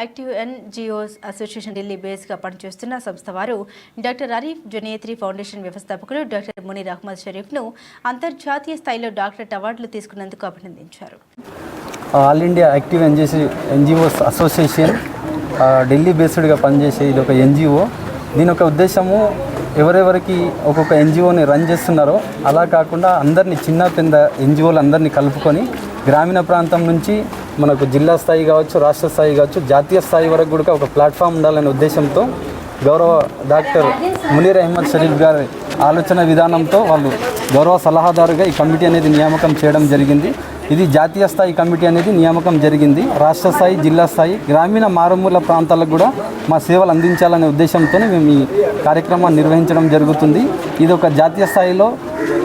Active NGOs association Delhi బేస్గా పనిచేస్తున్న సంస్థ వారు డాక్టర్ అరీఫ్ జునేత్రి ఫౌండేషన్ వ్యవస్థాపకులు డాక్టర్ మునీర్ అహ్మద్ షరీఫ్ను అంతర్జాతీయ స్థాయిలో డాక్టరేట్ అవార్డులు తీసుకున్నందుకు అభినందించారు. All India active NGOs association Delhi బేస్డ్గా పనిచేసే ఇది ఒక ఎన్జిఓ. దీని యొక్క ఉద్దేశము ఎవరెవరికి ఒక్కొక్క ఎన్జిఓని రన్ చేస్తున్నారో అలా కాకుండా అందరినీ చిన్న పెద్ద ఎన్జిఓలు అందరినీ కలుపుకొని గ్రామీణ ప్రాంతం నుంచి మనకు జిల్లా స్థాయి కావచ్చు, రాష్ట్ర స్థాయి కావచ్చు, జాతీయ స్థాయి వరకు కూడా ఒక ప్లాట్ఫామ్ ఉండాలనే ఉద్దేశంతో గౌరవ డాక్టర్ మునీర్ అహ్మద్ షరీఫ్ గారి ఆలోచన విధానంతో వాళ్ళు గౌరవ సలహాదారుగా ఈ కమిటీ అనేది నియామకం చేయడం జరిగింది. ఇది జాతీయ స్థాయి కమిటీ అనేది నియామకం జరిగింది. రాష్ట్ర స్థాయి, జిల్లా స్థాయి, గ్రామీణ మారుమూల ప్రాంతాలకు కూడా మా సేవలు అందించాలనే ఉద్దేశంతోనే మేము ఈ కార్యక్రమాన్ని నిర్వహించడం జరుగుతుంది. ఇది ఒక జాతీయ స్థాయిలో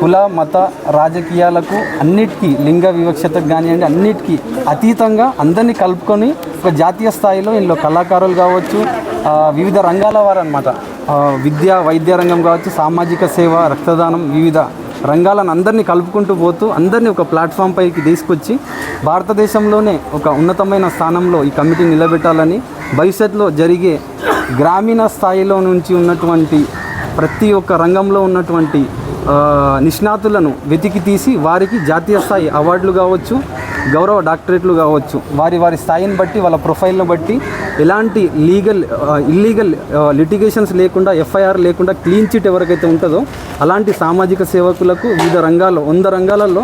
కుల, మత, రాజకీయాలకు అన్నిటికీ, లింగ వివక్షతకు కానివ్వండి, అన్నిటికీ అతీతంగా అందరినీ కలుపుకొని ఒక జాతీయ స్థాయిలో ఇందులో కళాకారులు కావచ్చు, వివిధ రంగాల వారు అన్నమాట, విద్య, వైద్య రంగం కావచ్చు, సామాజిక సేవ, రక్తదానం, వివిధ రంగాలను అందరినీ కలుపుకుంటూ పోతూ అందరినీ ఒక ప్లాట్ఫామ్ పైకి తీసుకొచ్చి భారతదేశంలోనే ఒక ఉన్నతమైన స్థానంలో ఈ కమిటీ నిలబెట్టాలని, భవిష్యత్తులో జరిగే గ్రామీణ స్థాయిలో నుంచి ఉన్నటువంటి ప్రతి ఒక్క రంగంలో ఉన్నటువంటి నిష్ణాతులను వెతికి తీసి వారికి జాతీయ స్థాయి అవార్డులు కావచ్చు, గౌరవ డాక్టరేట్లు కావచ్చు, వారి స్థాయిని బట్టి, వాళ్ళ ప్రొఫైల్ను బట్టి ఎలాంటి ఇల్లీగల్ లిటిగేషన్స్ లేకుండా, ఎఫ్ఐఆర్ లేకుండా క్లీన్ చిట్ ఎవరికైతే ఉంటుందో అలాంటి సామాజిక సేవకులకు వివిధ రంగాల్లో 100 రంగాలలో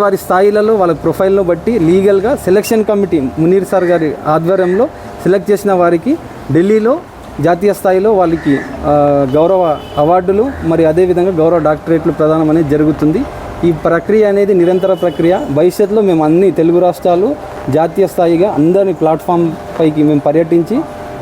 వారి స్థాయిలలో వాళ్ళ ప్రొఫైల్ను బట్టి లీగల్గా సెలక్షన్ కమిటీ మునీర్ సార్ గారి ఆధ్వర్యంలో సెలెక్ట్ చేసిన వారికి ఢిల్లీలో జాతీయ స్థాయిలో వాళ్ళకి గౌరవ అవార్డులు మరి అదేవిధంగా గౌరవ డాక్టరేట్లు ప్రదానం అనేది జరుగుతుంది. ఈ ప్రక్రియ అనేది నిరంతర ప్రక్రియ. భవిష్యత్తులో మేము అన్ని తెలుగు రాష్ట్రాలు జాతీయ స్థాయిగా అందరినీ ప్లాట్ఫామ్ పైకి మేము పర్యటించి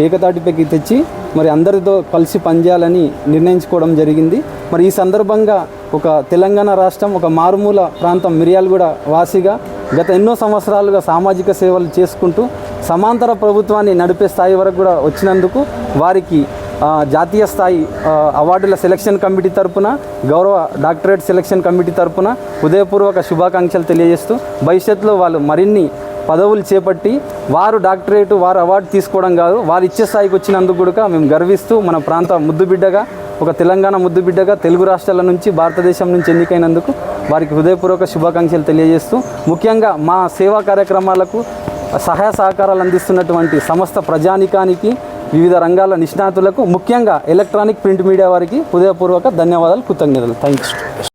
ఏకతాటిపైకి తెచ్చి మరి అందరితో కలిసి పనిచేయాలని నిర్ణయించుకోవడం జరిగింది. మరి ఈ సందర్భంగా ఒక తెలంగాణ రాష్ట్రం, ఒక మారుమూల ప్రాంతం మిర్యాలగూడ వాసిగా గత ఎన్నో సంవత్సరాలుగా సామాజిక సేవలు చేసుకుంటూ సమాంతర ప్రభుత్వాన్ని నడిపే స్థాయి వరకు కూడా వచ్చినందుకు వారికి జాతీయ స్థాయి అవార్డుల సెలక్షన్ కమిటీ తరపున, గౌరవ డాక్టరేట్ సెలక్షన్ కమిటీ తరపున హృదయపూర్వక శుభాకాంక్షలు తెలియజేస్తూ భవిష్యత్తులో వాళ్ళు మరిన్ని పదవులు చేపట్టి వారు డాక్టరేట్, వారు అవార్డు తీసుకోవడం కాదు, వారు ఇచ్చే స్థాయికి వచ్చినందుకు కూడా మేము గర్విస్తూ మన ప్రాంత ముద్దుబిడ్డగా, ఒక తెలంగాణ ముద్దుబిడ్డగా తెలుగు రాష్ట్రాల నుంచి, భారతదేశం నుంచి ఎన్నికైనందుకు వారికి హృదయపూర్వక శుభాకాంక్షలు తెలియజేస్తూ ముఖ్యంగా మా సేవా కార్యక్రమాలకు సహాయ సహకారాలు అందిస్తున్నటువంటి సమస్త ప్రజానికానికి, వివిధ రంగాల నిష్ణాతులకు, ముఖ్యంగా ఎలక్ట్రానిక్ ప్రింట్ మీడియా వారికి హృదయపూర్వక ధన్యవాదాలు, కృతజ్ఞతలు. Thank you.